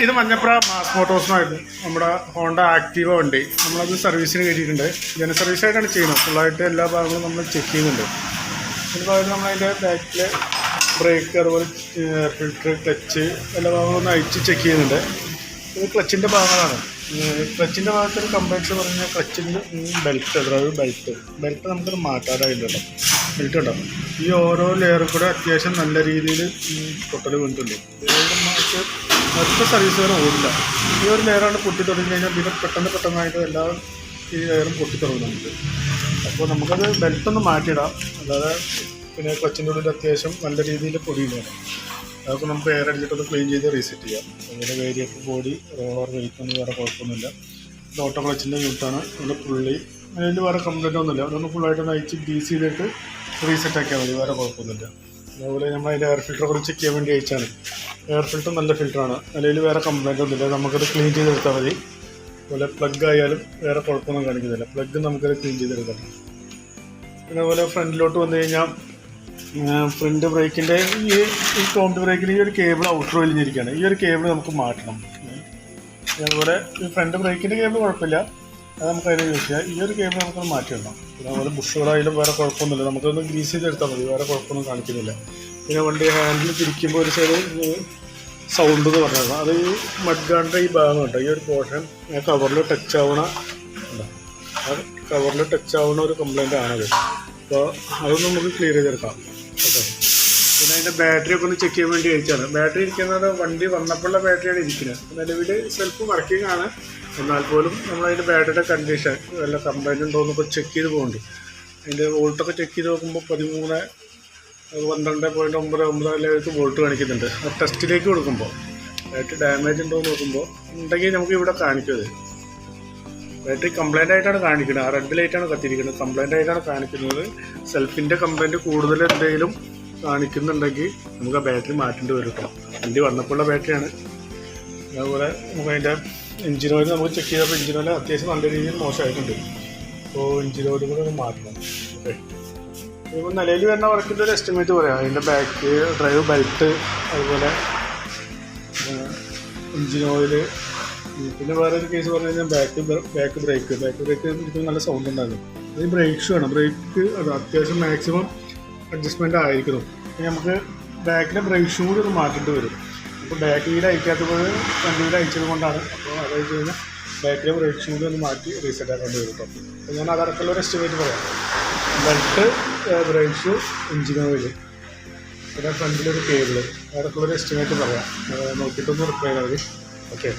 ഇത് മഞ്ഞപ്ര മാസ് മോട്ടോഴ്സിനായിരുന്നു നമ്മുടെ Honda Activa വണ്ടി. നമ്മളത് സർവീസിന് കയറ്റിയിട്ടുണ്ട്. ജന സർവീസായിട്ടാണ് ചെയ്യുന്നത്. ഫുള്ളായിട്ട് എല്ലാ ഭാഗങ്ങളും നമ്മൾ ചെക്ക് ചെയ്യുന്നുണ്ട്. അതുപോലെ നമ്മളതിൻ്റെ ബാക്കിൽ ബ്രേക്ക്, അതുപോലെ ഫിൽറ്റർ, ക്ലച്ച് എല്ലാ ഭാഗങ്ങളും ഒന്ന് അഴിച്ച് ചെക്ക് ചെയ്യുന്നുണ്ട്. ഇത് ക്ലച്ചിൻ്റെ ഭാഗങ്ങളാണ്. ക്ലച്ചിൻ്റെ ഭാഗത്തൊരു കംപ്ലൈൻറ്റ്സ് പറഞ്ഞാൽ ക്ലച്ചിൻ്റെ ബെൽറ്റ്, അതായത് ബെൽറ്റ് നമുക്കത് മാറ്റാതായിട്ടുണ്ടോ, ബെൽറ്റ് ഉണ്ടാവും. ഈ ഓരോ ലെയറും കൂടെ അത്യാവശ്യം നല്ല രീതിയിൽ പൊട്ടൽ വീണിട്ടുണ്ട്. അടുത്ത സർവീസ് വരെ ഓടില്ല. ഈ ഒരു ലെയറാണ് പൊട്ടി തുടങ്ങി കഴിഞ്ഞാൽ പിന്നെ പെട്ടെന്നായിട്ട് എല്ലാ ഈ ലെയറും പൊട്ടി തുടങ്ങുന്നുണ്ട്. അപ്പോൾ നമുക്കത് ബെൽറ്റൊന്ന് മാറ്റിയിടാം. അല്ലാതെ പിന്നെ ക്ലച്ചിൻ്റെ ഉള്ളിൽ അത്യാവശ്യം നല്ല രീതിയിൽ പൊടിയുണ്ടാകും. അതൊക്കെ നമുക്ക് എയർ അടിച്ചിട്ടൊന്ന് ക്ലീൻ ചെയ്ത് റീസെറ്റ് ചെയ്യാം. അതുപോലെ വേരിയേറ്റർ ബോഡി, റോളർ, വെയിറ്റൊന്നും വേറെ കുഴപ്പമൊന്നുമില്ല. ഇത് ഓട്ടോ ക്ലച്ചിൻ്റെ യൂണിറ്റാണ്. അതിൻ്റെ പുള്ളി അതിൽ വേറെ കംപ്ലൈൻ്റ് ഒന്നുമില്ല. അതൊന്ന് ഫുള്ളായിട്ടൊന്ന് അയച്ച് ഗ്രീസ് ചെയ്തിട്ട് റീസെറ്റ് ആക്കിയാൽ മതി, വേറെ കുഴപ്പമൊന്നുമില്ല. അതുപോലെ നമ്മൾ അതിൻ്റെ എയർ ഫിൽറ്റർ കൂടി ചെക്ക് ചെയ്യാൻ വേണ്ടി അയച്ചാണ്. എയർ ഫിൽറ്റർ നല്ല ഫിൽറ്ററാണ്. അതിൽ വേറെ കംപ്ലൈൻ്റ് ഒന്നുമില്ല. നമുക്കത് ക്ലീൻ ചെയ്തെടുത്താൽ മതി. അതുപോലെ പ്ലഗ് ആയാലും വേറെ കുഴപ്പമൊന്നും കാണിക്കുന്നില്ല. പ്ലഗ് നമുക്കത് ക്ലീൻ ചെയ്തെടുക്കണം. പിന്നെ അതുപോലെ ഫ്രണ്ടിലോട്ട് വന്നു കഴിഞ്ഞാൽ ഫ്രണ്ട് ബ്രേക്കിൻ്റെ ഈ കോംബ് ബ്രേക്കിൽ ഈ ഒരു കേബിൾ ഔട്ടർ വലിഞ്ഞിരിക്കുകയാണ്. ഈ ഒരു കേബിൾ നമുക്ക് മാറ്റണം. അതുപോലെ ഈ ഫ്രണ്ട് ബ്രേക്കിൻ്റെ കേബിൾ കുഴപ്പമില്ല, അത് നമുക്ക് അതിൽ യൂസ് ചെയ്യാം. ഈ ഒരു കേബിൾ നമുക്കത് മാറ്റിയിടണം. പിന്നെ അതുപോലെ ബുഷുകളായാലും വേറെ കുഴപ്പമൊന്നുമില്ല. നമുക്കൊന്ന് ഗ്രീസ് ചെയ്തെടുത്താൽ മതി, വേറെ കുഴപ്പമൊന്നും കാണിക്കുന്നില്ല. പിന്നെ വണ്ടി ഹാൻഡിൽ തിരിക്കുമ്പോൾ ഒരു സൈഡ് സൗണ്ട് എന്ന് പറഞ്ഞത് അത് ഈ മഡ്ഗാർഡിൻ്റെ ഈ ഭാഗമുണ്ട്. ഈ ഒരു പോർഷൻ കവറിൽ ടച്ച് ആവണ ഒരു കംപ്ലൈൻ്റ് ആണത്. അപ്പോൾ അതൊന്നും നമുക്ക് ക്ലിയർ ചെയ്തെടുക്കാം. ഓക്കെ. പിന്നെ അതിൻ്റെ ബാറ്ററി ഒക്കെ ഒന്ന് ചെക്ക് ചെയ്യാൻ വേണ്ടി അയച്ചാണ്. ബാറ്ററി ഇരിക്കുന്നത് വണ്ടി വന്നപ്പോഴുള്ള ബാറ്ററിയാണ് ഇരിക്കുന്നത്. നിലവിൽ സെൽഫ് വർക്കിംഗ് ആണ്. എന്നാൽ പോലും നമ്മളതിൻ്റെ ബാറ്ററിയുടെ കണ്ടീഷൻ വല്ല കംപ്ലൈൻറ്റ് ഉണ്ടോ എന്നൊക്കെ ചെക്ക് ചെയ്ത് പോകുന്നുണ്ട്. അതിൻ്റെ വോൾട്ടൊക്കെ ചെക്ക് ചെയ്ത് നോക്കുമ്പോൾ 12.9 വോൾട്ട് കാണിക്കുന്നുണ്ട്. അത് ടെസ്റ്റിലേക്ക് കൊടുക്കുമ്പോൾ ബാറ്ററി ഡാമേജ് ഉണ്ടോ എന്ന് നോക്കുമ്പോൾ ഉണ്ടെങ്കിൽ നമുക്ക് ഇവിടെ കാണിക്കുന്നത് ബാറ്ററി കംപ്ലൈൻ്റ് ആയിട്ടാണ് കാണിക്കുന്നത്. ആ റെഡ് ലൈറ്റാണ് കത്തിയിരിക്കുന്നത്, കംപ്ലൈൻ്റ് ആയിട്ടാണ് കാണിക്കുന്നത്. സെൽഫിൻ്റെ കംപ്ലൈൻറ്റ് കൂടുതൽ എന്തെങ്കിലും കാണിക്കുന്നുണ്ടെങ്കിൽ നമുക്ക് ആ ബാറ്ററി മാറ്റേണ്ടി വരും കേട്ടോ. വണ്ടി വന്നപ്പോഴുള്ള ബാറ്ററിയാണ്. അതുപോലെ നമുക്ക് അതിൻ്റെ എഞ്ചിൻ ഓയിൽ നമുക്ക് ചെക്ക് ചെയ്തപ്പോൾ എഞ്ചിൻ ഓയിൽ അത്യാവശ്യം നല്ല രീതിയിൽ മോശമായിട്ടുണ്ട്. അപ്പോൾ എഞ്ചിൻ ഓയിൽ കൂടെ ഒന്ന് മാറ്റണം. ഓക്കെ. ഇപ്പോൾ നിലയിൽ വരുന്ന വർക്കിൻ്റെ ഒരു എസ്റ്റിമേറ്റ് പറയാം. അതിൻ്റെ ബാക്ക് ഡ്രൈവ് ബെൽറ്റ്, അതുപോലെ എഞ്ചിൻ ഓയിൽ, പിന്നെ വേറൊരു കേസ് പറഞ്ഞു കഴിഞ്ഞാൽ ബാക്ക് ബ്രേക്ക് ഇരിക്കുന്ന നല്ല സൗണ്ട് ഉണ്ടായിരുന്നു. ഇത് ബ്രേക്ക് ഷൂ ആണ്. ബ്രേക്ക് അത് അത്യാവശ്യം മാക്സിമം അഡ്ജസ്റ്റ്മെൻ്റ് ആയിരിക്കണം. ഇനി നമുക്ക് ബാക്കിലെ ബ്രേക്ക് ഷൂ കൂടി ഒന്ന് മാറ്റേണ്ടി വരും. അപ്പോൾ ബാക്ക് വീൽ അയക്കാത്തപ്പോൾ ഫ്രണ്ട് വീൽ അയച്ചത് കൊണ്ടാണ്. അപ്പോൾ അത് വെച്ച് കഴിഞ്ഞാൽ ബാക്കിലെ ബ്രേക്ക് ഷൂ ഒന്ന് മാറ്റി റീസെറ്റ് ആക്കേണ്ടി വരും കേട്ടോ. അപ്പോൾ ഞാൻ അതടക്കമുള്ള ഒരു എസ്റ്റിമേറ്റ് പറയാം. Belt, brake shoe, engine oil, പിന്നെ ഫ്രണ്ടിലൊരു കേബിള്, അതടക്കമുള്ളൊരു എസ്റ്റിമേറ്റ് പറയാം. നോക്കിയിട്ടൊന്ന് റിപ്ലൈ ചെയ്താൽ മതി. ഓക്കെ.